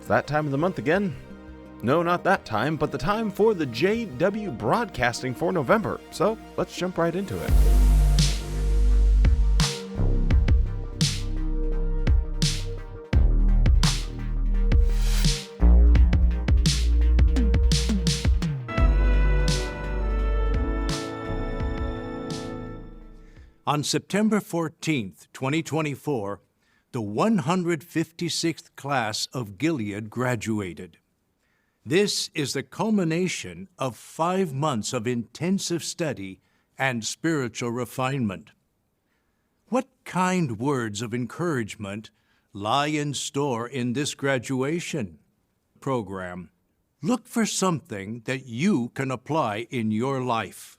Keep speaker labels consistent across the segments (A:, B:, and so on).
A: It's that time of the month again. No, not that time, but the time for the JW broadcasting for November. So let's jump right into it.
B: On September 14th, 2024, the 156th class of Gilead graduated. This is the culmination of 5 months of intensive study and spiritual refinement. What kind words of encouragement lie in store in this graduation program? Look for something that you can apply in your life.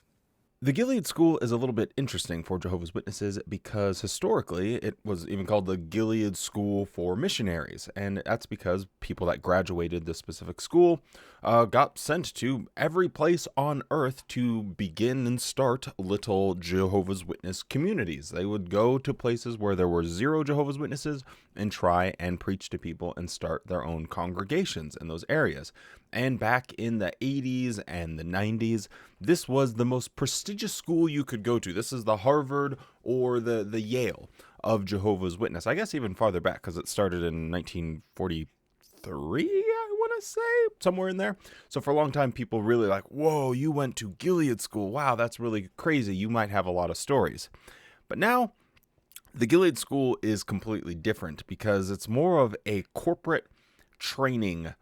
A: The Gilead School is a little bit interesting for Jehovah's Witnesses because historically it was even called the Gilead School for Missionaries, and that's because people that graduated this specific school got sent to every place on earth to begin and start little Jehovah's Witness communities. They would go to places where there were 0 Jehovah's Witnesses and try and preach to people and start their own congregations in those areas. And back in the 80s and the 90s, this was the most prestigious school you could go to. This is the Harvard or the Yale of Jehovah's Witness. I guess even farther back because it started in 1943, I want to say, somewhere in there. So for a long time, people really like, whoa, you went to Gilead School. Wow, that's really crazy. You might have a lot of stories. But now, the Gilead School is completely different because it's more of a corporate training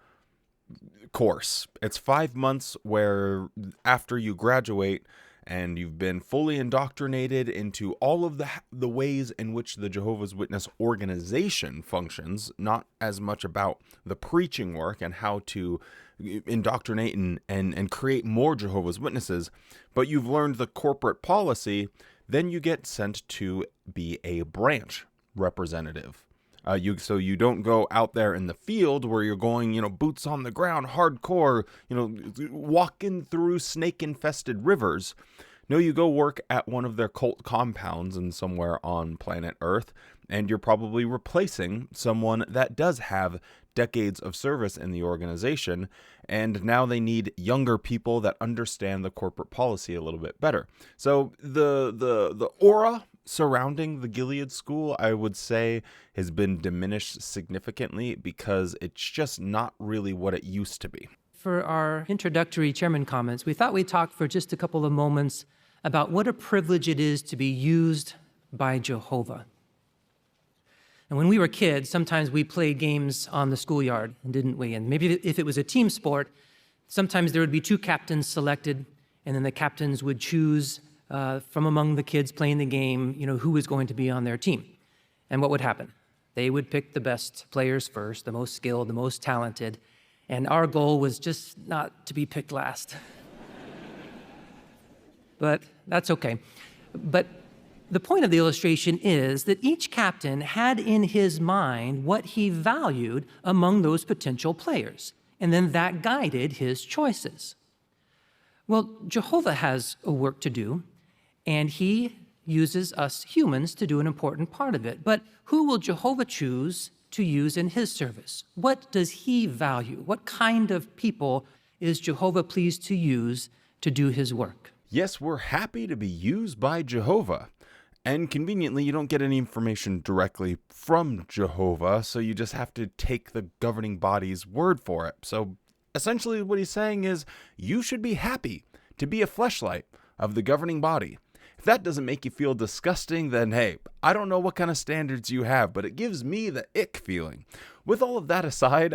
A: course. It's 5 months where after you graduate and you've been fully indoctrinated into all of the ways in which the Jehovah's Witness organization functions, not as much about the preaching work and how to indoctrinate and create more Jehovah's Witnesses, but you've learned the corporate policy, then you get sent to be a branch representative. So you don't go out there in the field where you're going, boots on the ground, hardcore, walking through snake-infested rivers. No, you go work at one of their cult compounds and somewhere on planet Earth, and you're probably replacing someone that does have decades of service in the organization, and now they need younger people that understand the corporate policy a little bit better. So the aura surrounding the Gilead School, I would say, has been diminished significantly because it's just not really what it used to be.
C: For our introductory chairman comments, we thought we'd talk for just a couple of moments about what a privilege it is to be used by Jehovah. And when we were kids, sometimes we played games on the schoolyard, didn't we? And maybe if it was a team sport, sometimes there would be 2 captains selected, and then the captains would choose from among the kids playing the game, who was going to be on their team. And what would happen? They would pick the best players first, the most skilled, the most talented, and our goal was just not to be picked last. But that's okay. But the point of the illustration is that each captain had in his mind what he valued among those potential players, and then that guided his choices. Well, Jehovah has a work to do, and he uses us humans to do an important part of it. But who will Jehovah choose to use in his service? What does he value? What kind of people is Jehovah pleased to use to do his work?
A: Yes, we're happy to be used by Jehovah. And conveniently, you don't get any information directly from Jehovah, so you just have to take the governing body's word for it. So essentially what he's saying is, you should be happy to be a fleshlight of the governing body. If that doesn't make you feel disgusting, then hey, I don't know what kind of standards you have, but it gives me the ick feeling. With all of that aside,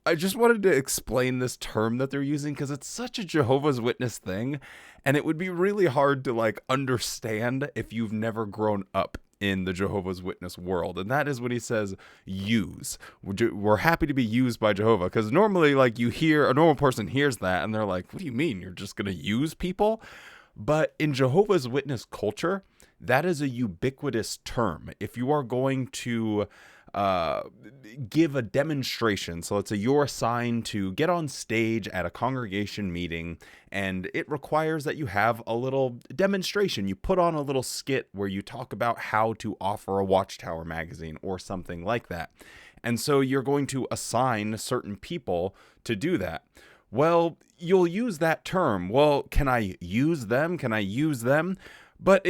A: I just wanted to explain this term that they're using because it's such a Jehovah's Witness thing, and it would be really hard to understand if you've never grown up in the Jehovah's Witness world. And that is when he says use. We're happy to be used by Jehovah, because normally you hear a normal person hears that and they're like, what do you mean you're just going to use people? But in Jehovah's Witness culture, that is a ubiquitous term. If you are going to give a demonstration, so let's say you're assigned to get on stage at a congregation meeting, and it requires that you have a little demonstration. You put on a little skit where you talk about how to offer a Watchtower magazine or something like that. And so you're going to assign certain people to do that. Well, you'll use that term. Well, can I use them? Can I use them? But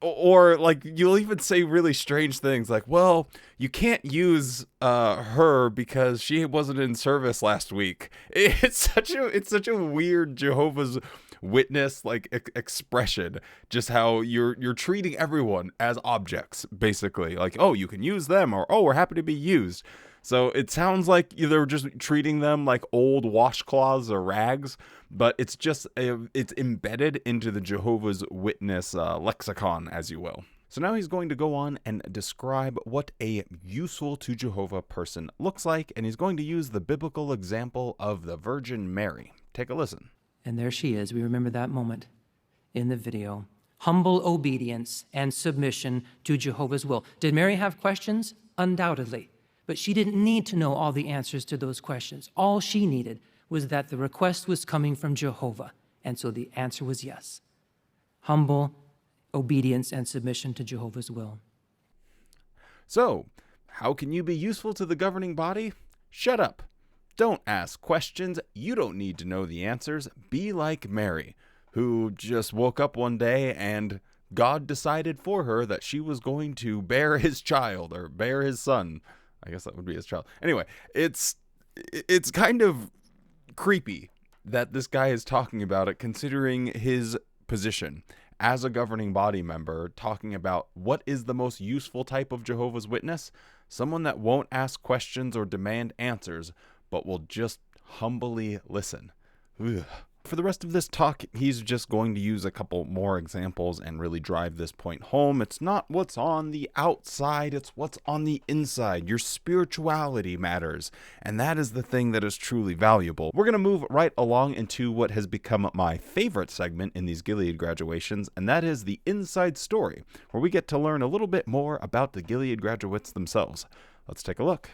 A: or like you'll even say really strange things like, well, you can't use her because she wasn't in service last week. It's such a weird Jehovah's Witness like expression, just how you're treating everyone as objects, basically. Like, oh, you can use them, or oh, we're happy to be used. So it sounds like they're just treating them like old washcloths or rags, but it's just it's embedded into the Jehovah's Witness lexicon, as you will. So now he's going to go on and describe what a useful to Jehovah person looks like, and he's going to use the biblical example of the Virgin Mary. Take a listen.
C: And there she is. We remember that moment in the video. Humble obedience and submission to Jehovah's will. Did Mary have questions? Undoubtedly. But she didn't need to know all the answers to those questions. All she needed was that the request was coming from Jehovah. And so the answer was yes. Humble obedience and submission to Jehovah's will.
A: So, how can you be useful to the governing body? Shut up. Don't ask questions. You don't need to know the answers. Be like Mary, who just woke up one day and God decided for her that she was going to bear his child, or bear his son. I guess that would be his child. Anyway, it's kind of creepy that this guy is talking about it, considering his position as a governing body member, talking about what is the most useful type of Jehovah's Witness. Someone that won't ask questions or demand answers, but will just humbly listen. Ugh. For the rest of this talk, he's just going to use a couple more examples and really drive this point home. It's not what's on the outside, it's what's on the inside. Your spirituality matters, and that is the thing that is truly valuable. We're going to move right along into what has become my favorite segment in these Gilead graduations, and that is the inside story, where we get to learn a little bit more about the Gilead graduates themselves. Let's take a look.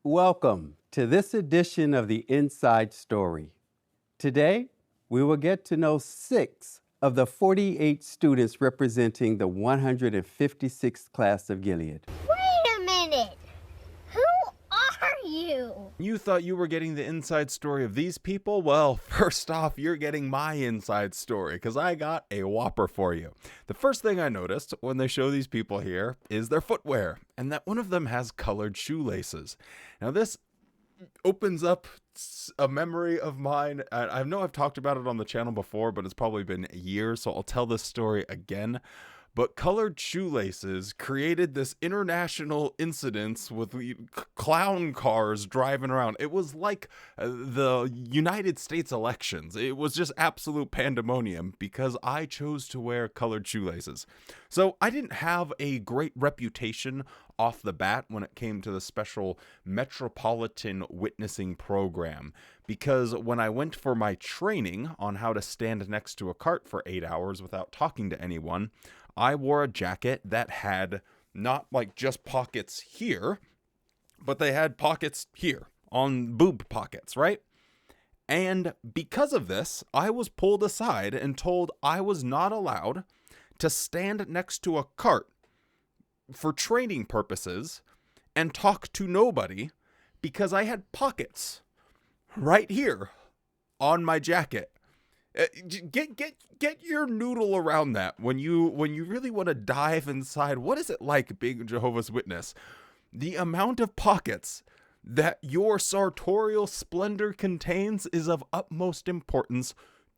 D: Welcome to this edition of the Inside Story. Today, we will get to know 6 of the 48 students representing the 156th class of Gilead.
E: Wait a minute! Who are you?
A: You thought you were getting the inside story of these people? Well, first off, you're getting my inside story, because I got a whopper for you. The first thing I noticed when they show these people here is their footwear, and that one of them has colored shoelaces. Now this opens up a memory of mine. I know I've talked about it on the channel before, but it's probably been years, so I'll tell this story again. But colored shoelaces created this international incident with clown cars driving around. It was like the United States elections. It was just absolute pandemonium because I chose to wear colored shoelaces. So I didn't have a great reputation off the bat when it came to the special Metropolitan witnessing program, because when I went for my training on how to stand next to a cart for 8 hours without talking to anyone, I wore a jacket that had not like just pockets here, but they had pockets here on boob pockets, right? And because of this, I was pulled aside and told I was not allowed to stand next to a cart for training purposes and talk to nobody because I had pockets right here on my jacket. Get your noodle around that when you really want to dive inside. What is it like being a Jehovah's Witness? The amount of pockets that your sartorial splendor contains is of utmost importance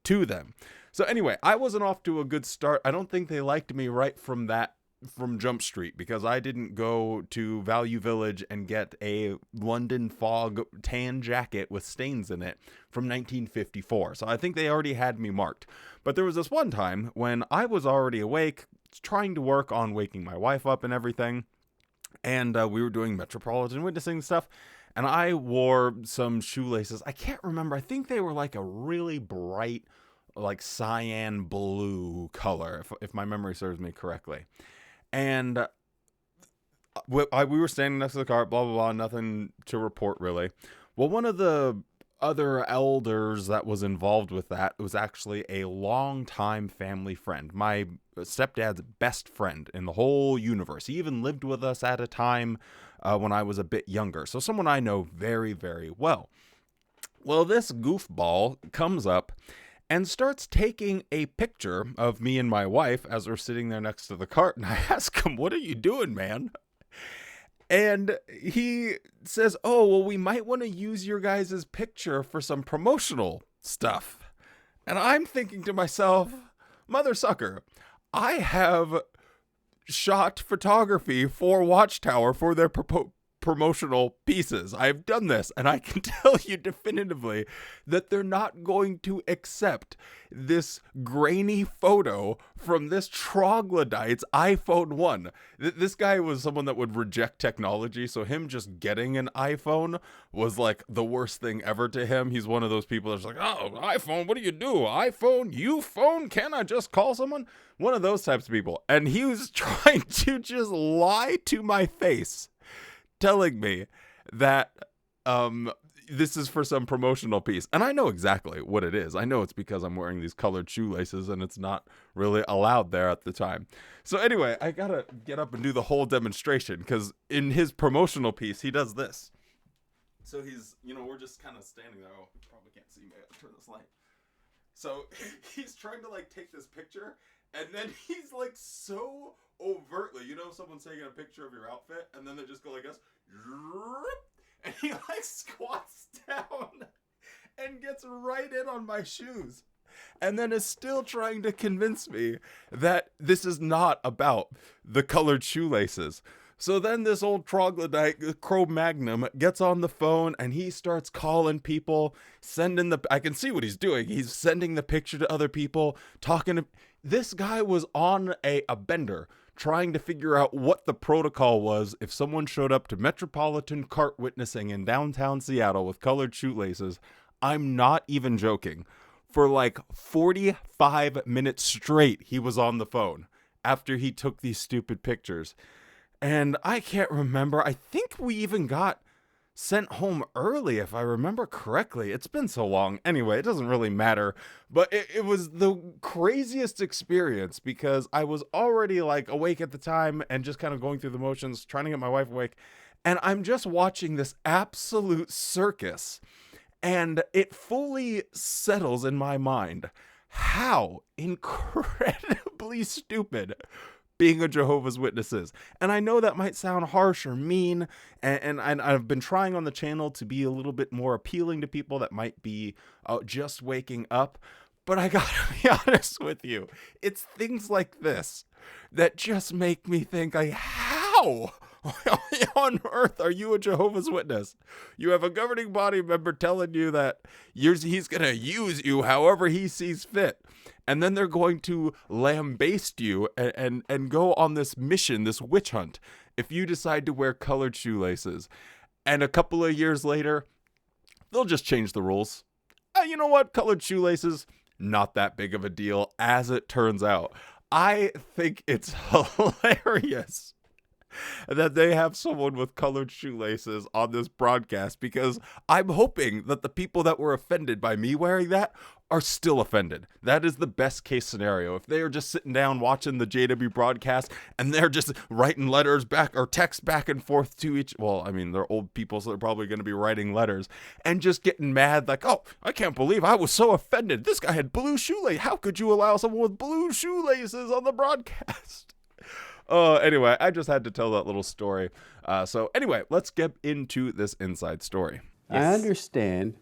A: to them. So anyway, I wasn't off to a good start. I don't think they liked me right from Jump Street, because I didn't go to Value Village and get a London fog tan jacket with stains in it from 1954. So I think they already had me marked. But there was this one time when I was already awake, trying to work on waking my wife up and everything. And we were doing Metropolitan witnessing stuff. And I wore some shoelaces. I can't remember. I think they were like a really bright, like cyan blue color, if my memory serves me correctly. And we were standing next to the cart, blah, blah, blah, nothing to report really. Well, one of the other elders that was involved with that was actually a longtime family friend, my stepdad's best friend in the whole universe. He even lived with us at a time when I was a bit younger, so someone I know very, very well. Well, this goofball comes up and starts taking a picture of me and my wife as we're sitting there next to the cart, and I ask him, "What are you doing, man?" And he says, "Oh, well, we might want to use your guys' picture for some promotional stuff." And I'm thinking to myself, mother sucker, I have shot photography for Watchtower for their promotional pieces. I've done this, and I can tell you definitively that they're not going to accept this grainy photo from this troglodyte's iPhone 1. This guy was someone that would reject technology, so him just getting an iPhone was like the worst thing ever to him. He's one of those people that's like, "Oh, iPhone, what do you do? iPhone, you phone? Can I just call someone?" One of those types of people. And he was trying to just lie to my face, telling me that this is for some promotional piece. And I know exactly what it is. I know it's because I'm wearing these colored shoelaces and it's not really allowed there at the time. So anyway, I gotta get up and do the whole demonstration, because in his promotional piece, he does this. So he's, we're just kind of standing there. Oh, you probably can't see me. I turn this light. So he's trying to like take this picture, and then he's like so overtly, someone's taking a picture of your outfit, and then they just go like this, and he like squats down and gets right in on my shoes, and then is still trying to convince me that this is not about the colored shoelaces. So then this old troglodyte, Cro-Magnon, gets on the phone and he starts calling people, I can see what he's doing. He's sending the picture to other people, talking to, this guy was on a bender, trying to figure out what the protocol was if someone showed up to Metropolitan cart witnessing in downtown Seattle with colored shoelaces. I'm not even joking. For like 45 minutes straight, he was on the phone after he took these stupid pictures. And I can't remember. I think we even got sent home early, if I remember correctly. It's been so long. Anyway, it doesn't really matter. But it was the craziest experience, because I was already like awake at the time and just kind of going through the motions, trying to get my wife awake. And I'm just watching this absolute circus. And it fully settles in my mind how incredibly stupid being a Jehovah's Witness is. And I know that might sound harsh or mean, and I've been trying on the channel to be a little bit more appealing to people that might be just waking up. But I gotta be honest with you, it's things like this that just make me think, like, how on earth are you a Jehovah's Witness? You have a governing body member telling you that he's going to use you however he sees fit. And then they're going to lambaste you and go on this mission, this witch hunt, if you decide to wear colored shoelaces. And a couple of years later, they'll just change the rules. You know what? Colored shoelaces, not that big of a deal, as it turns out. I think it's hilarious that they have someone with colored shoelaces on this broadcast, because I'm hoping that the people that were offended by me wearing that are still offended. That is the best case scenario. If they are just sitting down watching the JW broadcast and they're just writing letters back or text back and forth to they're old people, so they're probably going to be writing letters and just getting mad like, "Oh, I can't believe I was so offended. This guy had blue shoelaces. How could you allow someone with blue shoelaces on the broadcast?" Anyway, I just had to tell that little story. So anyway, let's get into this inside story.
D: Yes. I understand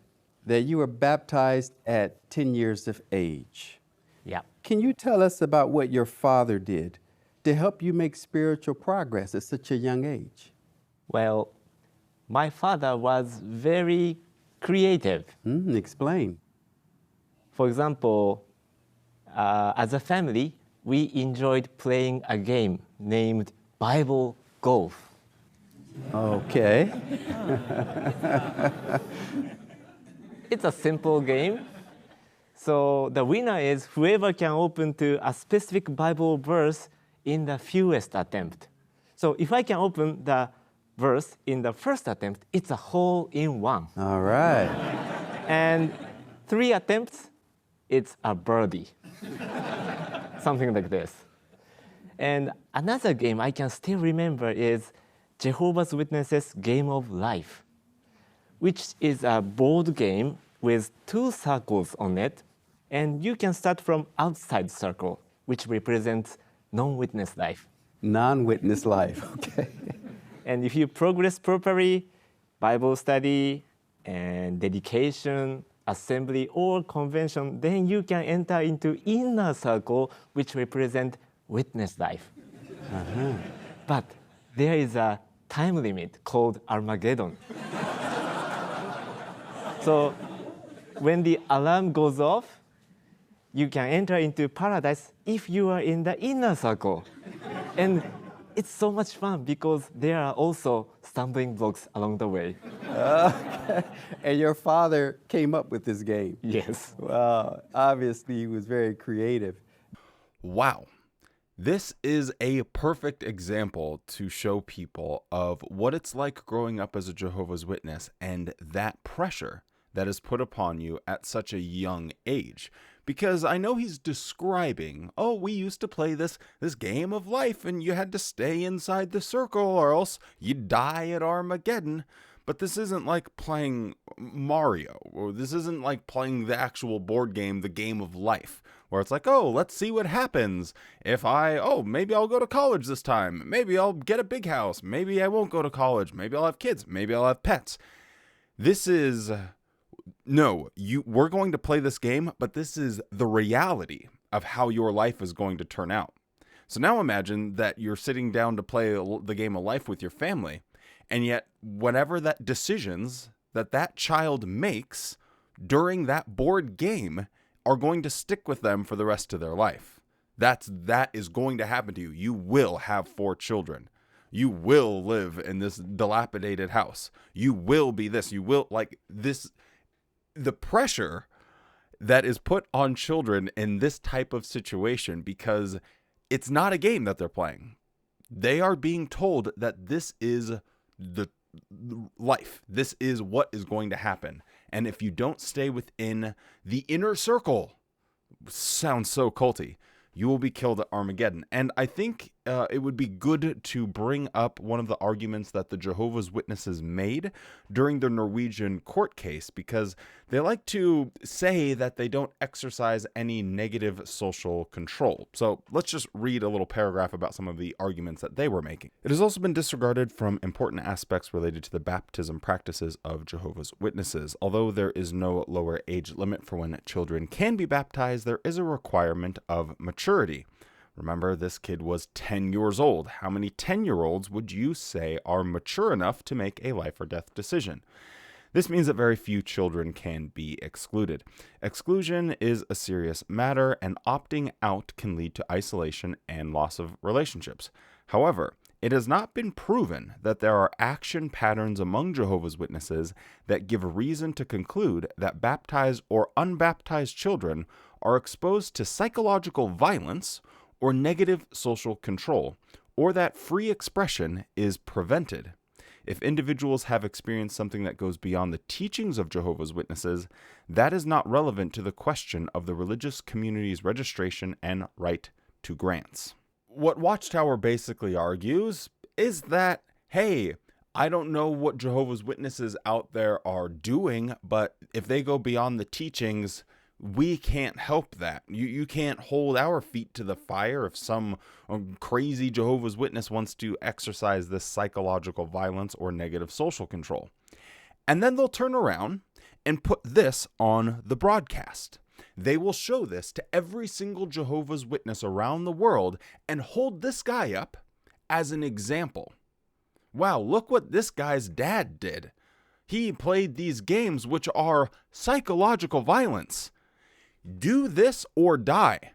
D: that you were baptized at 10 years of age.
F: Yeah.
D: Can you tell us about what your father did to help you make spiritual progress at such a young age?
F: Well, my father was very creative.
D: Explain.
F: For example, as a family, we enjoyed playing a game named Bible Golf.
D: Okay.
F: It's a simple game. So the winner is whoever can open to a specific Bible verse in the fewest attempt. So if I can open the verse in the first attempt, it's a hole in one.
D: All right.
F: And 3 attempts, it's a birdie. Something like this. And another game I can still remember is Jehovah's Witnesses Game of Life, which is a board game with 2 circles on it, and you can start from outside circle, which represents non-witness life.
D: Non-witness life. Okay.
F: And if you progress properly, Bible study and dedication, assembly, or convention, then you can enter into inner circle, which represent witness life. But there is a time limit called Armageddon. So when the alarm goes off, you can enter into paradise if you are in the inner circle. And it's so much fun because there are also stumbling blocks along the way.
D: Okay. And your father came up with this game.
F: Yes.
D: Wow. Obviously, he was very creative.
A: Wow. This is a perfect example to show people of what it's like growing up as a Jehovah's Witness and that pressure that is put upon you at such a young age. Because I know he's describing, oh, we used to play this game of life and you had to stay inside the circle or else you'd die at Armageddon. But this isn't like playing Mario, or this isn't like playing the actual board game, the game of life, where it's like, oh, let's see what happens if maybe I'll go to college this time. Maybe I'll get a big house. Maybe I won't go to college. Maybe I'll have kids. Maybe I'll have pets. This is, no, we're going to play this game, but this is the reality of how your life is going to turn out. So now imagine that you're sitting down to play the game of life with your family. And yet, whatever that decisions that child makes during that board game are going to stick with them for the rest of their life. That is going to happen to you. You will have 4 children. You will live in this dilapidated house. You will be this. You will like this. The pressure that is put on children in this type of situation, because it's not a game that they're playing. They are being told that this is the life. This is what is going to happen. And if you don't stay within the inner circle, sounds so culty, you will be killed at Armageddon. And I think it would be good to bring up one of the arguments that the Jehovah's Witnesses made during the Norwegian court case, because they like to say that they don't exercise any negative social control. So let's just read a little paragraph about some of the arguments that they were making. It has also been disregarded from important aspects related to the baptism practices of Jehovah's Witnesses. Although there is no lower age limit for when children can be baptized, there is a requirement of maturity. Remember, this kid was 10 years old. How many 10-year-olds would you say are mature enough to make a life or death decision? This means that very few children can be excluded. Exclusion is a serious matter, and opting out can lead to isolation and loss of relationships. However, it has not been proven that there are action patterns among Jehovah's Witnesses that give reason to conclude that baptized or unbaptized children are exposed to psychological violence or negative social control, or that free expression is prevented. If individuals have experienced something that goes beyond the teachings of Jehovah's Witnesses, that is not relevant to the question of the religious community's registration and right to grants. What Watchtower basically argues is that, hey, I don't know what Jehovah's Witnesses out there are doing, but if they go beyond the teachings, we can't help that. You can't hold our feet to the fire if some crazy Jehovah's Witness wants to exercise this psychological violence or negative social control. And then they'll turn around and put this on the broadcast. They will show this to every single Jehovah's Witness around the world and hold this guy up as an example. Wow, look what this guy's dad did. He played these games which are psychological violence. Do this or die.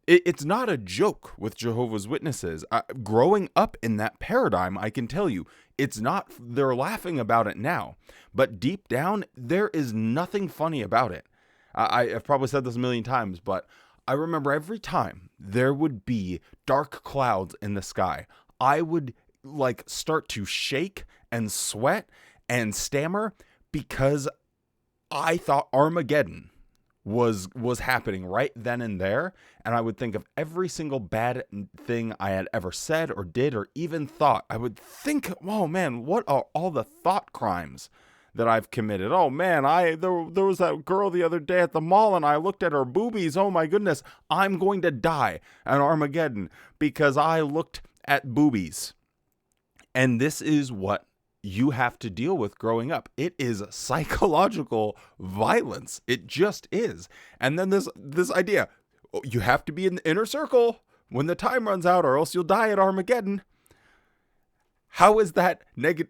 A: It's not a joke with Jehovah's Witnesses. Growing up in that paradigm, I can tell you, it's not, they're laughing about it now, but deep down, there is nothing funny about it. I've probably said this a million times, but I remember every time there would be dark clouds in the sky, I would like start to shake and sweat and stammer because I thought Armageddon was happening right then and there, and I would think of every single bad thing I had ever said or did or even thought. I would think, oh man, what are all the thought crimes that I've committed? Oh man, there was that girl the other day at the mall and I looked at her boobies. Oh my goodness, I'm going to die at Armageddon because I looked at boobies. And this is what you have to deal with growing up. It is psychological violence. It just is. And then this idea, you have to be in the inner circle when the time runs out or else you'll die at Armageddon. How is that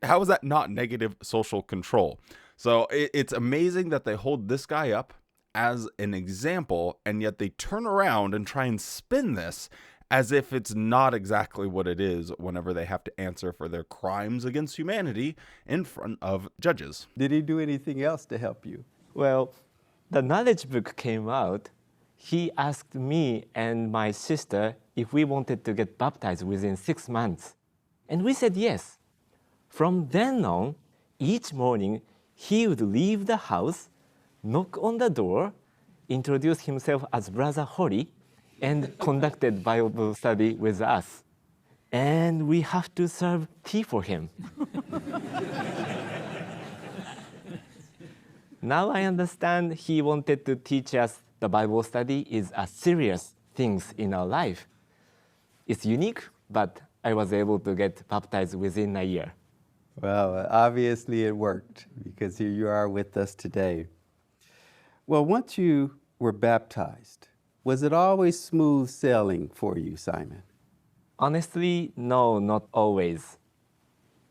A: how is that not negative social control? So it's amazing that they hold this guy up as an example, and yet they turn around and try and spin this as if it's not exactly what it is whenever they have to answer for their crimes against humanity in front of judges.
D: Did he do anything else to help you?
F: Well, the knowledge book came out. He asked me and my sister if we wanted to get baptized within 6 months. And we said yes. From then on, each morning, he would leave the house, knock on the door, introduce himself as Brother Holly, and conducted Bible study with us. And we have to serve tea for him. Now I understand he wanted to teach us the Bible study is a serious things in our life. It's unique, but I was able to get baptized within a year.
D: Well, obviously it worked because here you are with us today. Well, once you were baptized, was it always smooth sailing for you, Simon?
F: Honestly, no, not always.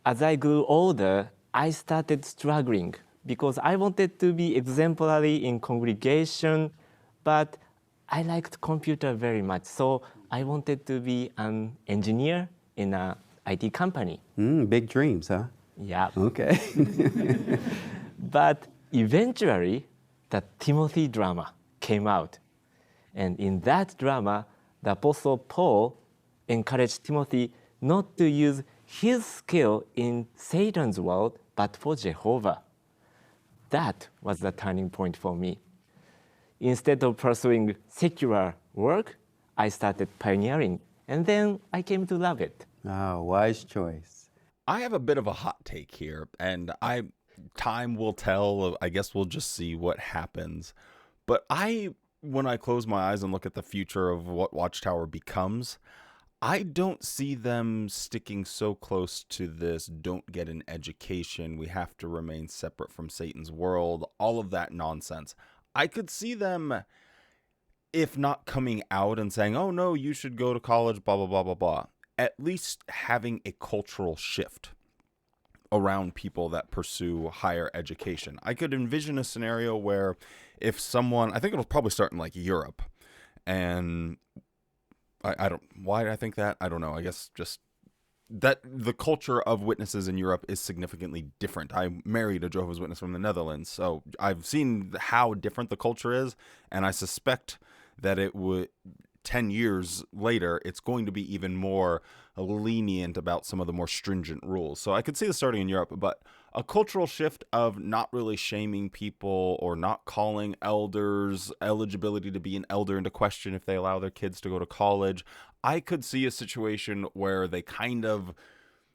F: As I grew older, I started struggling because I wanted to be exemplary in congregation, but I liked computer very much, so I wanted to be an engineer in an IT company.
D: Big dreams, huh?
F: Yeah.
D: Okay.
F: But eventually, the Timothy drama came out. And in that drama, the Apostle Paul encouraged Timothy not to use his skill in Satan's world, but for Jehovah. That was the turning point for me. Instead of pursuing secular work, I started pioneering, and then I came to love it.
D: Oh, wise choice.
A: I have a bit of a hot take here, and time will tell. I guess we'll just see what happens. But when I close my eyes and look at the future of what Watchtower becomes, I don't see them sticking so close to this don't get an education, we have to remain separate from Satan's world, all of that nonsense. I could see them, if not coming out and saying, oh no, you should go to college, blah, blah, blah, blah, blah, at least having a cultural shift around people that pursue higher education. I could envision a scenario where if someone, I think it'll probably start in like Europe, and why did I think that? I don't know. I guess just that the culture of witnesses in Europe is significantly different. I married a Jehovah's Witness from the Netherlands, so I've seen how different the culture is, and I suspect that it would 10 years later, it's going to be even more lenient about some of the more stringent rules. So I could see this starting in Europe, but a cultural shift of not really shaming people or not calling elders' eligibility to be an elder into question if they allow their kids to go to college. I could see a situation where they kind of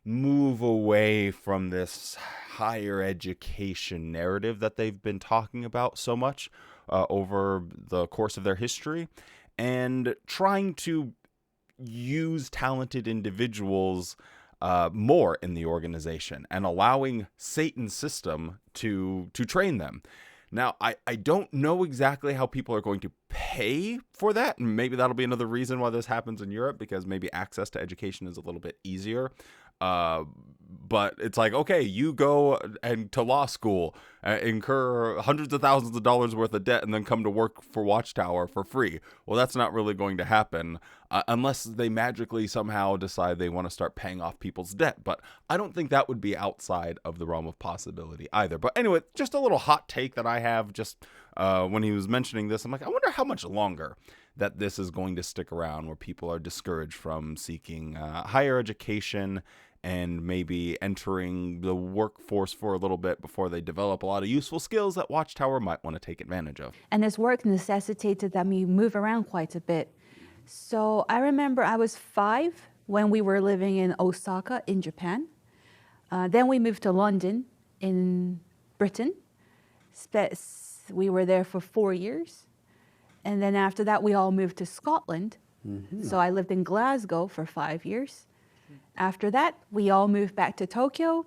A: move away from this higher education narrative that they've been talking about so much over the course of their history, and trying to use talented individuals more in the organization and allowing Satan's system to train them. Now, I don't know exactly how people are going to pay for that, and maybe that'll be another reason why this happens in Europe, because maybe access to education is a little bit easier. But it's like, okay, you go and to law school, incur hundreds of thousands of dollars worth of debt, and then come to work for Watchtower for free. Well, that's not really going to happen unless they magically somehow decide they want to start paying off people's debt. But I don't think that would be outside of the realm of possibility either. But anyway, just a little hot take that I have just when he was mentioning this. I'm like, I wonder how much longer that this is going to stick around, where people are discouraged from seeking higher education and maybe entering the workforce for a little bit before they develop a lot of useful skills that Watchtower might want to take advantage of.
G: And this work necessitated that we move around quite a bit. So I remember I was 5 when we were living in Osaka in Japan. Then we moved to London in Britain. We were there for 4 years. And then after that, we all moved to Scotland. So I lived in Glasgow for 5 years. After that, we all moved back to Tokyo.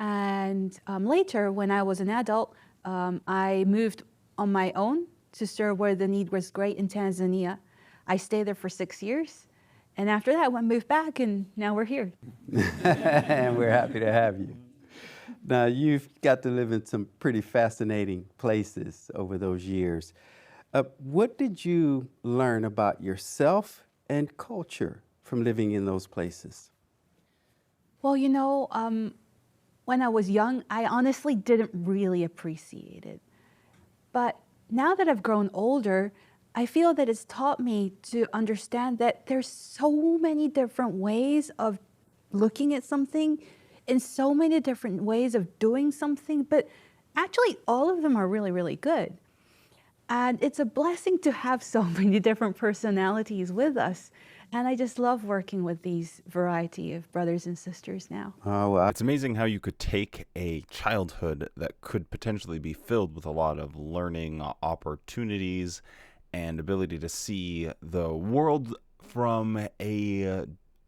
G: And later, when I was an adult, I moved on my own to serve where the need was great in Tanzania. I stayed there for 6 years. And after that, I moved back, and now we're here.
D: And we're happy to have you. Now, you've got to live in some pretty fascinating places over those years. What did you learn about yourself and culture from living in those places?
G: Well, you know, when I was young, I honestly didn't really appreciate it. But now that I've grown older, I feel that it's taught me to understand that there's so many different ways of looking at something and so many different ways of doing something, but actually all of them are really, really good. And it's a blessing to have so many different personalities with us. And I just love working with these variety of brothers and sisters now.
D: Oh, well,
A: It's amazing how you could take a childhood that could potentially be filled with a lot of learning opportunities and ability to see the world from a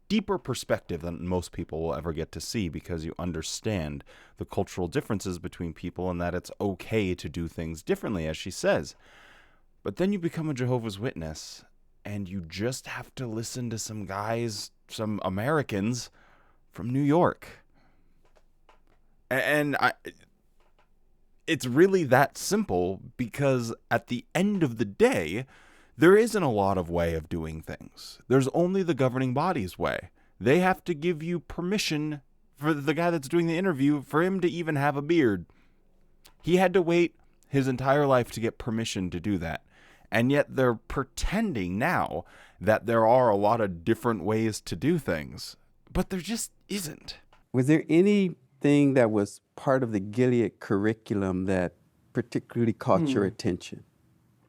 A: deeper perspective than most people will ever get to see, because you understand the cultural differences between people and that it's okay to do things differently, as she says. But then you become a Jehovah's Witness and you just have to listen to some guys, some Americans from New York. And it's really that simple, because at the end of the day, there isn't a lot of way of doing things. There's only the governing body's way. They have to give you permission for the guy that's doing the interview for him to even have a beard. He had to wait his entire life to get permission to do that. And yet they're pretending now that there are a lot of different ways to do things. But there just isn't.
D: was there anything that was part of the Gilead curriculum that particularly caught your attention?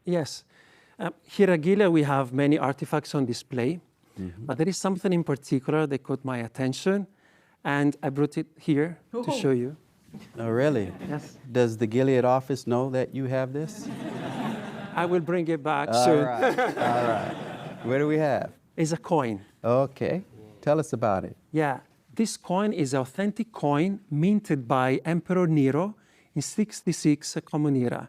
H: Yes. Here at Gilead, we have many artifacts on display, but there is something in particular that caught my attention, and I brought it here to show you.
D: Oh, really?
H: Yes.
D: Does the Gilead office know that you have this?
H: I will bring it back
D: All
H: soon.
D: right, all right. What do we have?
H: It's a coin.
D: Okay, tell us about it.
H: Yeah, this coin is an authentic coin minted by Emperor Nero in 66 Common Era.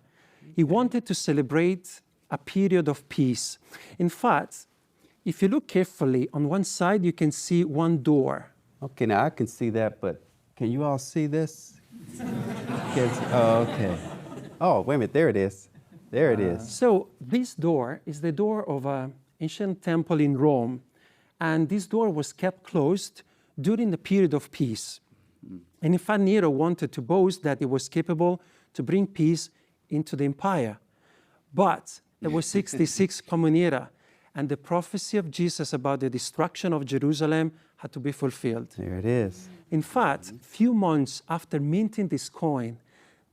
H: He wanted to celebrate a period of peace. In fact, if you look carefully, on one side you can see one door.
D: Okay, now I can see that, but can you all see this? Oh, okay. Oh, wait a minute, there it is. There it is.
H: So this door is the door of an ancient temple in Rome, and this door was kept closed during the period of peace. And in fact, Nero wanted to boast that he was capable to bring peace into the empire. But there was 66 Common Era, and the prophecy of Jesus about the destruction of Jerusalem had to be fulfilled.
D: There it is.
H: In fact, few months after minting this coin,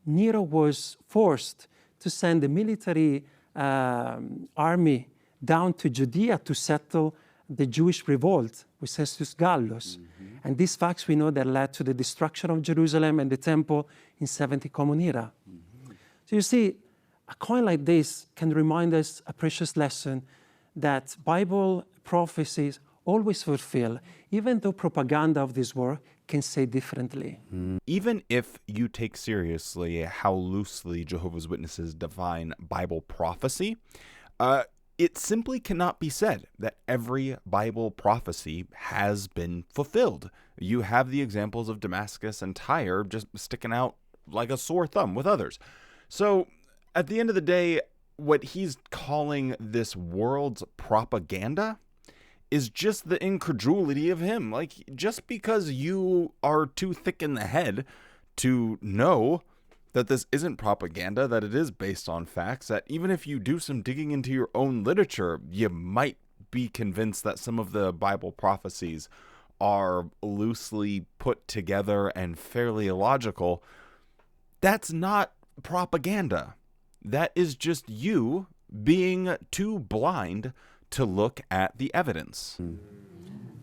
H: Nero was forced to send a military army down to Judea to settle the Jewish revolt with Cestius Gallus. And these facts we know that led to the destruction of Jerusalem and the temple in 70 Common Era. So you see, a coin like this can remind us a precious lesson that Bible prophecies always fulfill, even though propaganda of this world can say differently.
A: Even if you take seriously how loosely Jehovah's Witnesses define Bible prophecy, It simply cannot be said that every Bible prophecy has been fulfilled. You have the examples of Damascus and Tyre just sticking out like a sore thumb with others. So, at the end of the day, what he's calling this world's propaganda is just the incredulity of him. Like, just because you are too thick in the head to know that this isn't propaganda, that it is based on facts, that even if you do some digging into your own literature, you might be convinced that some of the Bible prophecies are loosely put together and fairly illogical. That's not propaganda. That is just you being too blind to look at the evidence.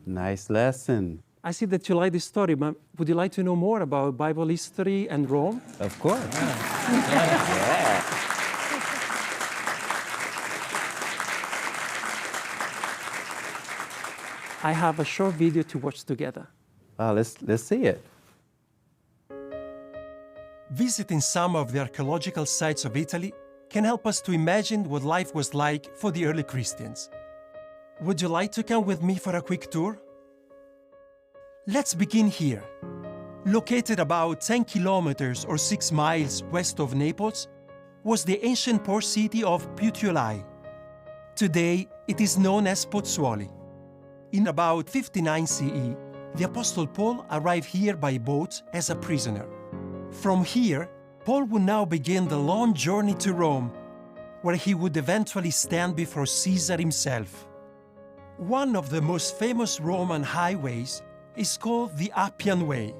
D: Nice lesson.
H: I see that you like this story, but would you like to know more about Bible history and Rome?
D: Of course.
H: I have a short video to watch together.
D: Let's see it.
I: Visiting some of the archaeological sites of Italy can help us to imagine what life was like for the early Christians. Would you like to come with me for a quick tour? Let's begin here. Located about 10 kilometers or 6 miles west of Naples was the ancient port city of Puteoli. Today, it is known as Pozzuoli. In about 59 CE, the Apostle Paul arrived here by boat as a prisoner. From here, Paul would now begin the long journey to Rome, where he would eventually stand before Caesar himself. One of the most famous Roman highways is called the Appian Way.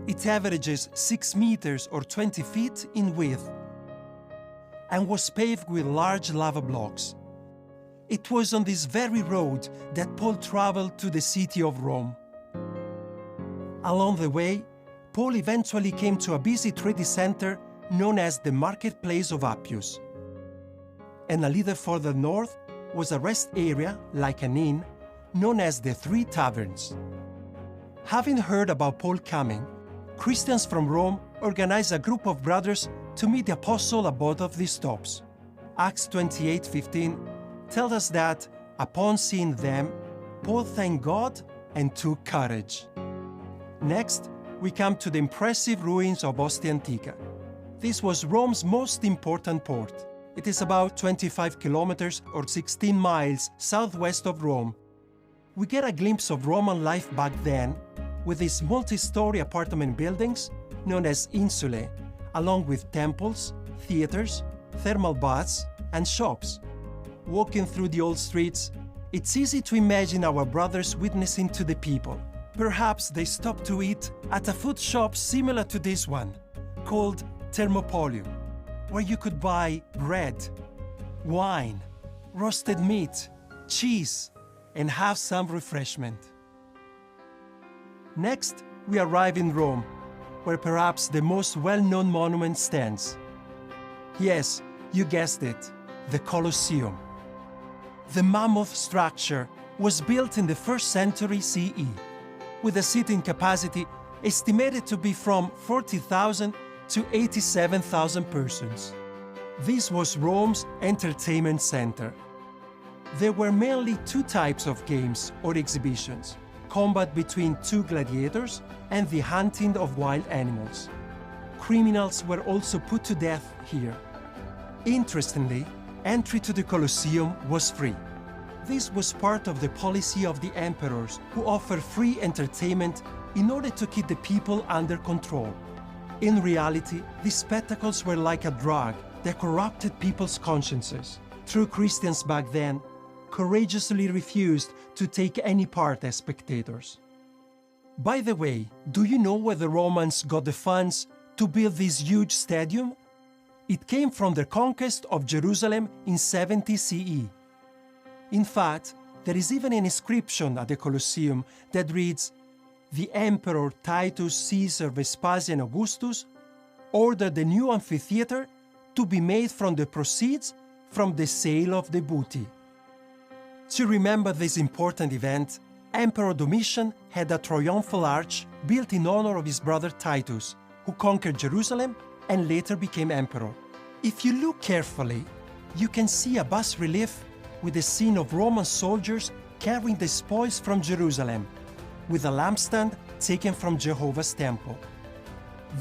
I: It averages 6 meters or 20 feet in width and was paved with large lava blocks. It was on this very road that Paul traveled to the city of Rome. Along the way, Paul eventually came to a busy trading center known as the Marketplace of Appius. And a little further north was a rest area, like an inn, known as the Three Taverns. Having heard about Paul coming, Christians from Rome organized a group of brothers to meet the apostle at both of these stops. Acts 28:15 tells us that, upon seeing them, Paul thanked God and took courage. Next, we come to the impressive ruins of Ostia Antica. This was Rome's most important port. It is about 25 kilometers or 16 miles southwest of Rome. We get a glimpse of Roman life back then, with these multi-story apartment buildings known as insulae, along with temples, theaters, thermal baths, and shops. Walking through the old streets, it's easy to imagine our brothers witnessing to the people. Perhaps they stopped to eat at a food shop similar to this one, called Thermopolium, where you could buy bread, wine, roasted meat, cheese, and have some refreshment. Next, we arrive in Rome, where perhaps the most well-known monument stands. Yes, you guessed it, the Colosseum. The mammoth structure was built in the 1st century CE, with a seating capacity estimated to be from 40,000 to 87,000 persons. This was Rome's entertainment center. There were mainly 2 types of games or exhibitions: combat between 2 gladiators and the hunting of wild animals. Criminals were also put to death here. Interestingly, entry to the Colosseum was free. This was part of the policy of the emperors, who offered free entertainment in order to keep the people under control. In reality, these spectacles were like a drug that corrupted people's consciences. True Christians back then courageously refused to take any part as spectators. By the way, do you know where the Romans got the funds to build this huge stadium? It came from their conquest of Jerusalem in 70 CE. In fact, there is even an inscription at the Colosseum that reads, "The Emperor Titus Caesar Vespasian Augustus ordered the new amphitheater to be made from the proceeds from the sale of the booty." To remember this important event, Emperor Domitian had a triumphal arch built in honor of his brother Titus, who conquered Jerusalem and later became emperor. If you look carefully, you can see a bas-relief with the scene of Roman soldiers carrying the spoils from Jerusalem, with a lampstand taken from Jehovah's temple.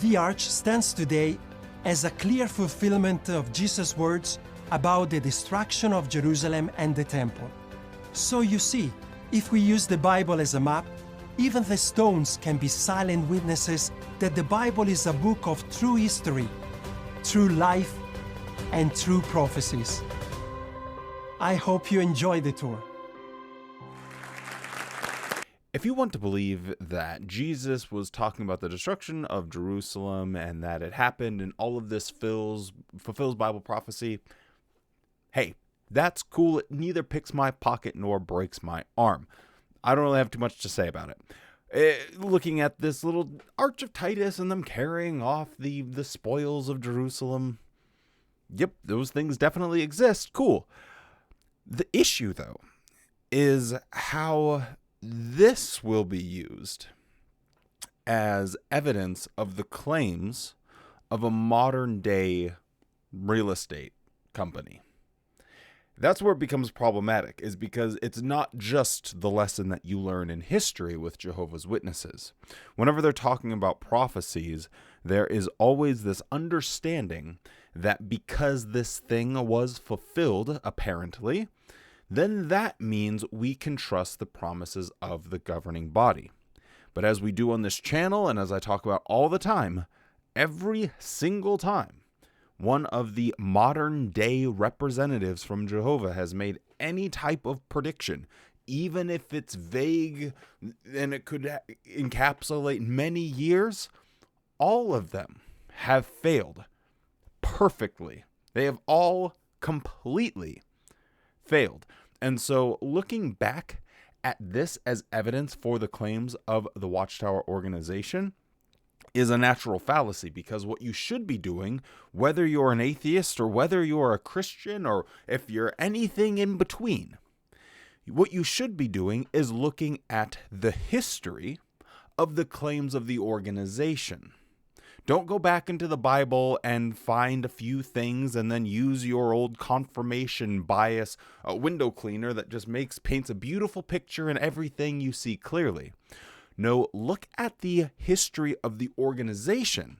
I: The arch stands today as a clear fulfillment of Jesus' words about the destruction of Jerusalem and the temple. So you see, if we use the Bible as a map, even the stones can be silent witnesses that the Bible is a book of true history, true life, and true prophecies. I hope you enjoy the tour.
A: If you want to believe that Jesus was talking about the destruction of Jerusalem and that it happened and all of this fulfills Bible prophecy, hey, that's cool. It neither picks my pocket nor breaks my arm. I don't really have too much to say about it. Looking at this little Arch of Titus and them carrying off the spoils of Jerusalem, yep, those things definitely exist. Cool. The issue, though, is how this will be used as evidence of the claims of a modern day real estate company. That's where it becomes problematic, is because it's not just the lesson that you learn in history with Jehovah's Witnesses. Whenever they're talking about prophecies, there is always this understanding that because this thing was fulfilled, apparently, then that means we can trust the promises of the governing body. But as we do on this channel, and as I talk about all the time, every single time one of the modern day representatives from Jehovah has made any type of prediction, even if it's vague and it could encapsulate many years, all of them have failed perfectly. They have all completely failed. And so looking back at this as evidence for the claims of the Watchtower organization is a natural fallacy, because what you should be doing, whether you're an atheist or whether you're a Christian or if you're anything in between, what you should be doing is looking at the history of the claims of the organization. Don't go back into the Bible and find a few things and then use your old confirmation bias window cleaner that just paints a beautiful picture and everything you see clearly. No, look at the history of the organization.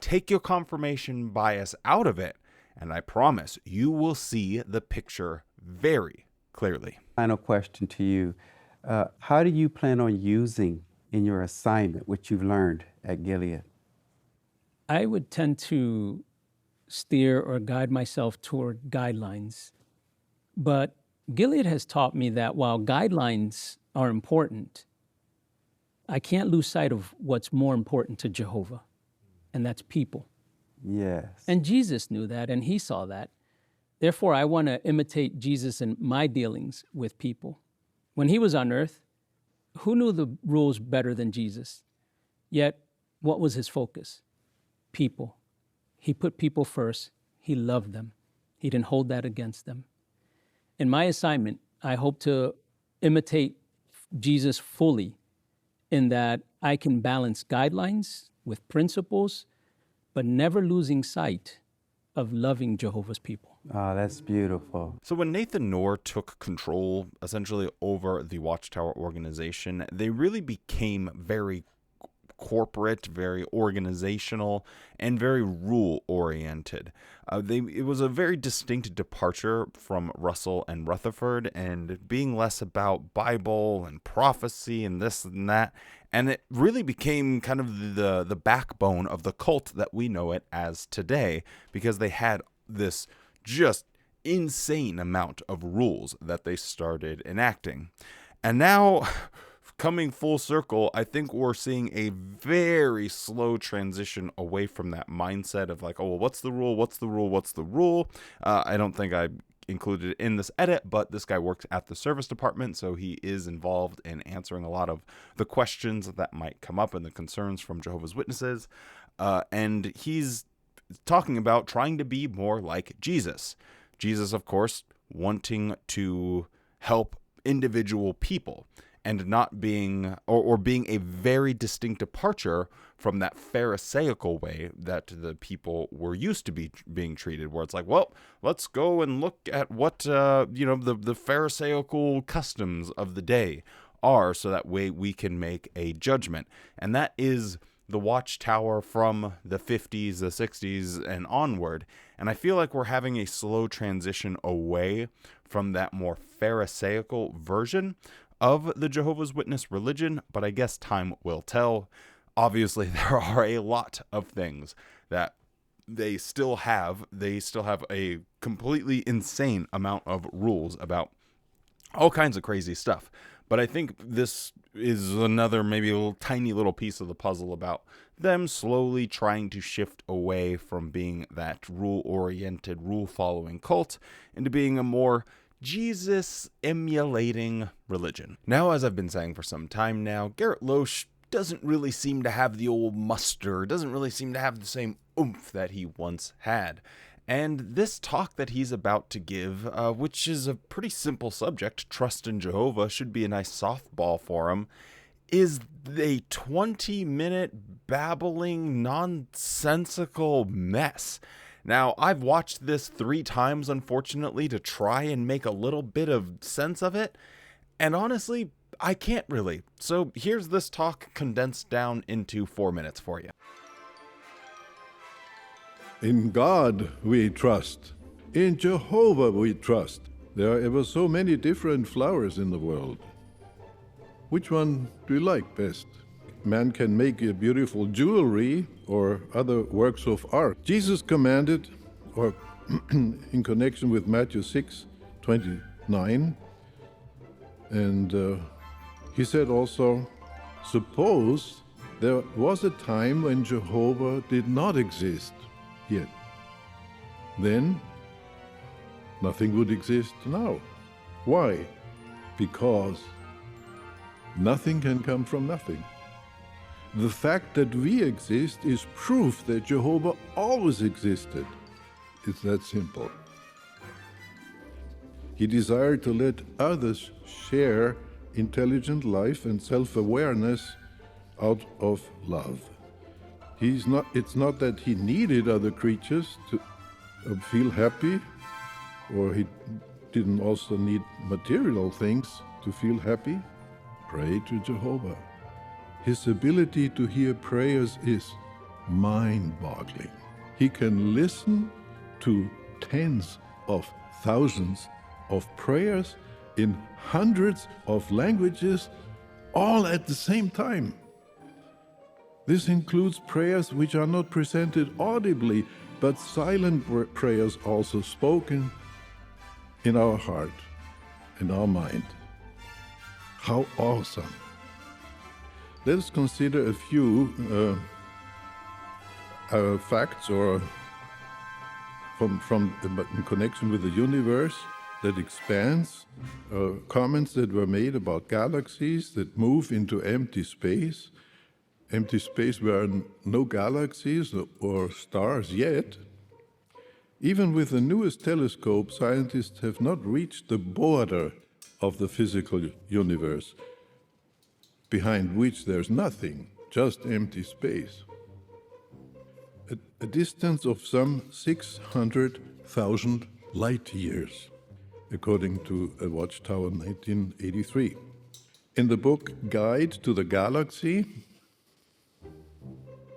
A: Take your confirmation bias out of it, and I promise you will see the picture very clearly.
D: Final question to you. How do you plan on using in your assignment what you've learned at Gilead?
J: I would tend to steer or guide myself toward guidelines. But Gilead has taught me that while guidelines are important, I can't lose sight of what's more important to Jehovah, and that's people.
D: Yes.
J: And Jesus knew that, and he saw that. Therefore, I want to imitate Jesus in my dealings with people. When he was on earth, who knew the rules better than Jesus? Yet, what was his focus? People. He put people first. He loved them. He didn't hold that against them. In my assignment, I hope to imitate Jesus fully, in that I can balance guidelines with principles, but never losing sight of loving Jehovah's people.
D: Oh, that's beautiful.
A: So when Nathan Noor took control essentially over the Watchtower organization, they really became very corporate, very organizational, and very rule-oriented. It was a very distinct departure from Russell and Rutherford, and being less about Bible and prophecy and this and that. And it really became kind of the backbone of the cult that we know it as today, because they had this just insane amount of rules that they started enacting. And now, coming full circle, I think we're seeing a very slow transition away from that mindset of like, oh, well, what's the rule? What's the rule? What's the rule? I don't think I included it in this edit, but this guy works at the service department, so he is involved in answering a lot of the questions that might come up and the concerns from Jehovah's Witnesses. And he's talking about trying to be more like Jesus. Jesus, of course, wanting to help individual people. and not being, or being a very distinct departure from that Pharisaical way that the people were used to being treated, where it's like, well, let's go and look at what, the Pharisaical customs of the day are, so that way we can make a judgment. And that is the Watchtower from the 50s, the 60s, and onward. And I feel like we're having a slow transition away from that more Pharisaical version of the Jehovah's Witness religion, but I guess time will tell. Obviously, there are a lot of things that they still have. They still have a completely insane amount of rules about all kinds of crazy stuff. But I think this is another maybe a little tiny little piece of the puzzle about them slowly trying to shift away from being that rule-oriented, rule-following cult into being a more Jesus-emulating religion. Now, as I've been saying for some time now, Garrett Loesch doesn't really seem to have the old muster, doesn't really seem to have the same oomph that he once had. And this talk that he's about to give, which is a pretty simple subject, trust in Jehovah, should be a nice softball for him, is a 20-minute babbling, nonsensical mess. Now, I've watched this 3 times, unfortunately, to try and make a little bit of sense of it, and honestly, I can't really. So here's this talk condensed down into 4 minutes for you.
K: In God we trust. In Jehovah we trust. There are ever so many different flowers in the world. Which one do you like best? Man can make a beautiful jewelry or other works of art. Jesus commanded, or in connection with Matthew 6:29, and he said also, suppose there was a time when Jehovah did not exist yet. Then nothing would exist now. Why? Because nothing can come from nothing. The fact that we exist is proof that Jehovah always existed. It's that simple. He desired to let others share intelligent life and self-awareness out of love. It's not that he needed other creatures to feel happy, or he didn't also need material things to feel happy. Pray to Jehovah. His ability to hear prayers is mind-boggling. He can listen to tens of thousands of prayers in hundreds of languages, all at the same time. This includes prayers which are not presented audibly, but silent prayers also spoken in our heart, in our mind. How awesome! Let us consider a few facts or in connection with the universe that expands, comments that were made about galaxies that move into empty space where are no galaxies or stars yet. Even with the newest telescope, scientists have not reached the border of the physical universe, behind which there's nothing, just empty space. A distance of some 600,000 light years, according to a Watchtower 1983. In the book Guide to the Galaxy,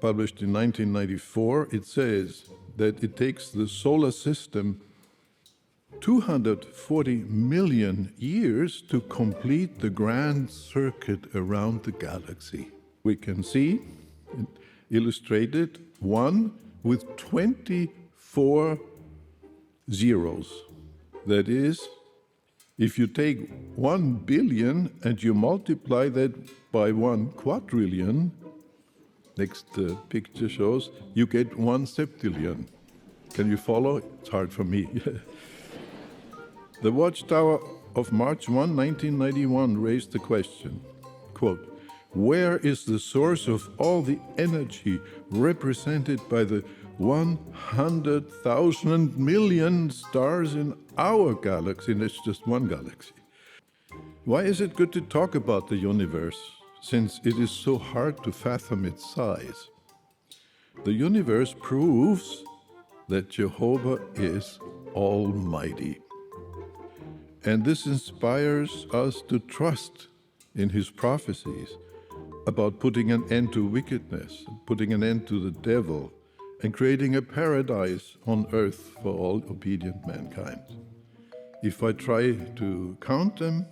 K: published in 1994, it says that it takes the solar system 240 million years to complete the grand circuit around the galaxy. We can see illustrated one with 24 zeros. That is, if you take 1 billion and you multiply that by 1 quadrillion, next picture shows, you get 1 septillion. Can you follow? It's hard for me. The Watchtower of March 1, 1991 raised the question, quote, where is the source of all the energy represented by the 100,000 million stars in our galaxy? And it's just one galaxy. Why is it good to talk about the universe, since it is so hard to fathom its size? The universe proves that Jehovah is almighty. And this inspires us to trust in his prophecies about putting an end to wickedness, putting an end to the devil, and creating a paradise on earth for all obedient mankind. If I try to count them,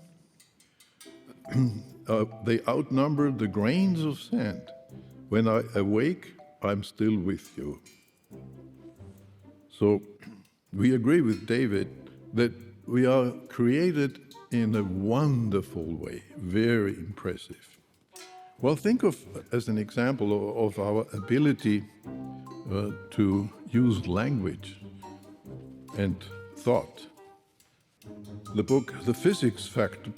K: they outnumber the grains of sand. When I awake, I'm still with you. So we agree with David that we are created in a wonderful way, very impressive. Well, think of, as an example of our ability to use language and thought. The book, The Physics Fact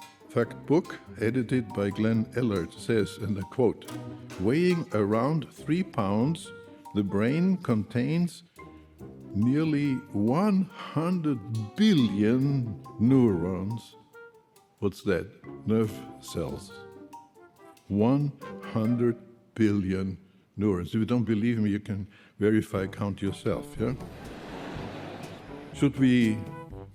K: Book, edited by Glenn Ellard, says, and I quote, weighing around 3 pounds, the brain contains nearly 100 billion neurons. What's that? Nerve cells. 100 billion neurons. If you don't believe me, you can verify, count yourself, yeah? Should we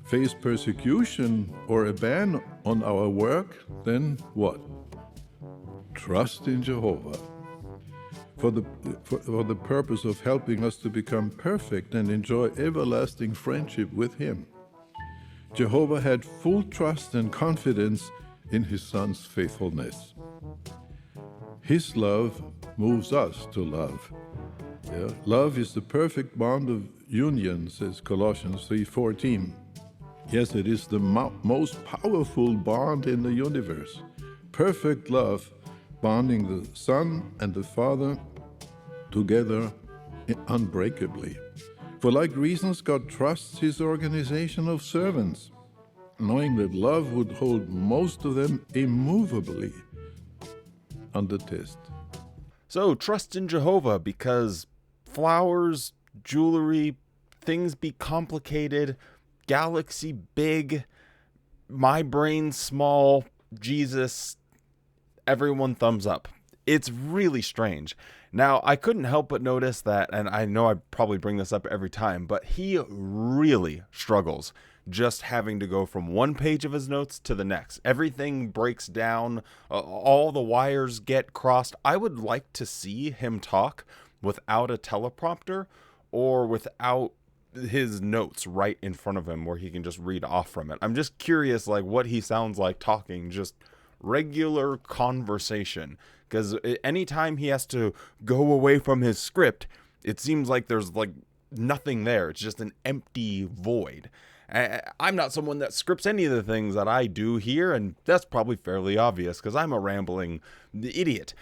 K: face persecution or a ban on our work, then what? Trust in Jehovah for the purpose of helping us to become perfect and enjoy everlasting friendship with him. Jehovah had full trust and confidence in his Son's faithfulness. His love moves us to love. Yeah? Love is the perfect bond of union, says Colossians 3:14. Yes, it is the most powerful bond in the universe. Perfect love bonding the Son and the Father together unbreakably. For like reasons, God trusts his organization of servants, knowing that love would hold most of them immovably under test.
A: So trust in Jehovah, because flowers, jewelry, things be complicated, galaxy big, my brain small, Jesus, everyone thumbs up. It's really strange. Now, I couldn't help but notice that, and I know I probably bring this up every time, but he really struggles just having to go from one page of his notes to the next. Everything breaks down, all the wires get crossed. I would like to see him talk without a teleprompter or without his notes right in front of him where he can just read off from it. I'm just curious, like, what he sounds like talking, just regular conversation, because anytime he has to go away from his script, it seems like there's like nothing there. It's just an empty void. I'm not someone that scripts any of the things that I do here, and that's probably fairly obvious because I'm a rambling idiot,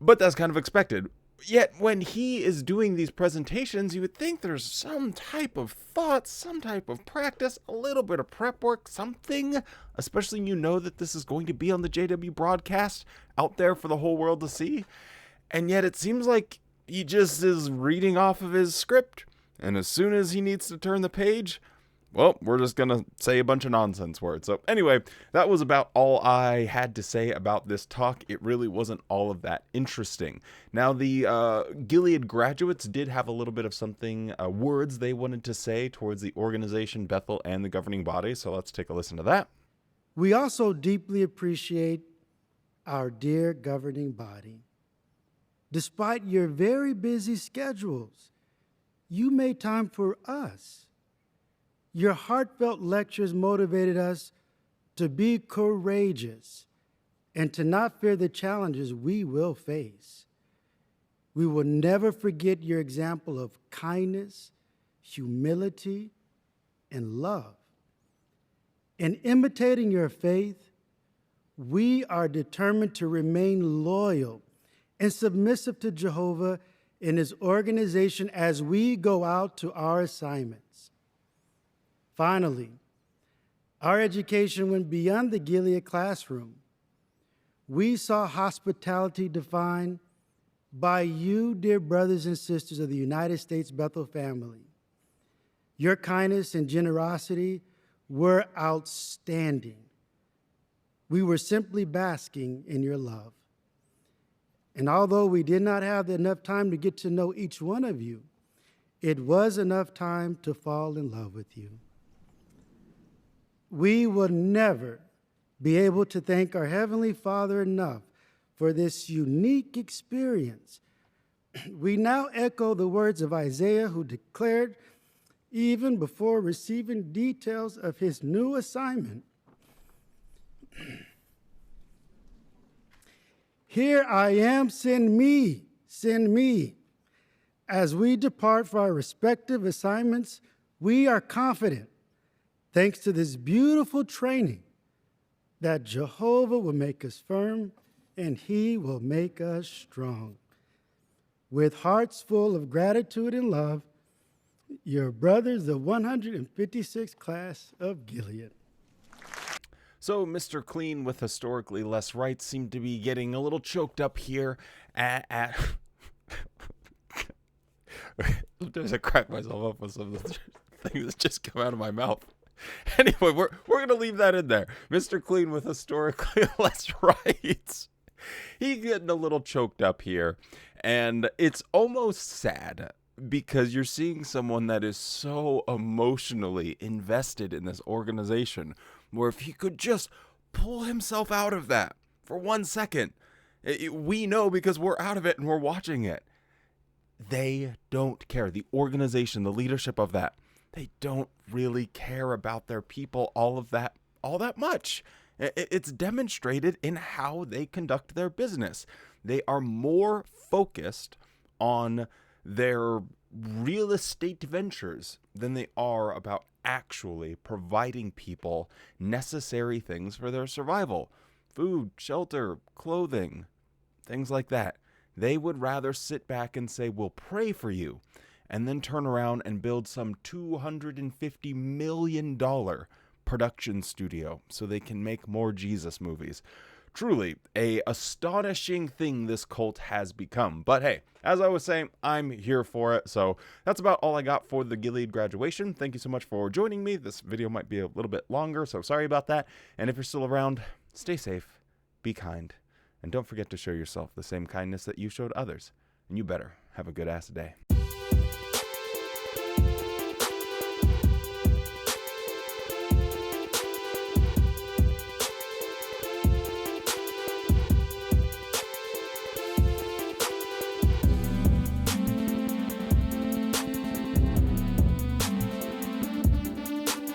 A: but that's kind of expected. Yet when he is doing these presentations, you would think there's some type of thought, some type of practice, a little bit of prep work, something, especially you know that this is going to be on the JW broadcast out there for the whole world to see. And yet it seems like he just is reading off of his script, and as soon as he needs to turn the page, well, we're just going to say a bunch of nonsense words. So anyway, that was about all I had to say about this talk. It really wasn't all of that interesting. Now, the Gilead graduates did have a little bit of something, words they wanted to say towards the organization, Bethel, and the governing body. So let's take a listen to that.
L: We also deeply appreciate our dear governing body. Despite your very busy schedules, you made time for us. Your heartfelt lectures motivated us to be courageous and to not fear the challenges we will face. We will never forget your example of kindness, humility, and love. In imitating your faith, we are determined to remain loyal and submissive to Jehovah in his organization as we go out to our assignments. Finally, our education went beyond the Gilead classroom. We saw hospitality defined by you, dear brothers and sisters of the United States Bethel family. Your kindness and generosity were outstanding. We were simply basking in your love. And although we did not have enough time to get to know each one of you, it was enough time to fall in love with you. We will never be able to thank our Heavenly Father enough for this unique experience. We now echo the words of Isaiah, who declared, even before receiving details of his new assignment, "Here I am, send me, send me." As we depart for our respective assignments, we are confident, thanks to this beautiful training, that Jehovah will make us firm and he will make us strong. With hearts full of gratitude and love, your brothers, the 156th class of Gilead.
A: So Mr. Clean with historically less rights seemed to be getting a little choked up here at Sometimes I crack myself up with some of the things that just come out of my mouth. Anyway, we're going to leave that in there. Mr. Clean with historically less rights. He's getting a little choked up here, and it's almost sad because you're seeing someone that is so emotionally invested in this organization, where if he could just pull himself out of that for 1 second, we know because we're out of it and we're watching it. They don't care. The organization, the leadership of that, they don't really care about their people all that much. It's demonstrated in how they conduct their business. They are more focused on their real estate ventures than they are about actually providing people necessary things for their survival. Food, shelter, clothing, things like that. They would rather sit back and say, we'll pray for you, and then turn around and build some $250 million production studio so they can make more Jesus movies. Truly, a astonishing thing this cult has become. But hey, as I was saying, I'm here for it. So that's about all I got for the Gilead graduation. Thank you so much for joining me. This video might be a little bit longer, so sorry about that. And if you're still around, stay safe, be kind, and don't forget to show yourself the same kindness that you showed others. And you better have a good ass day.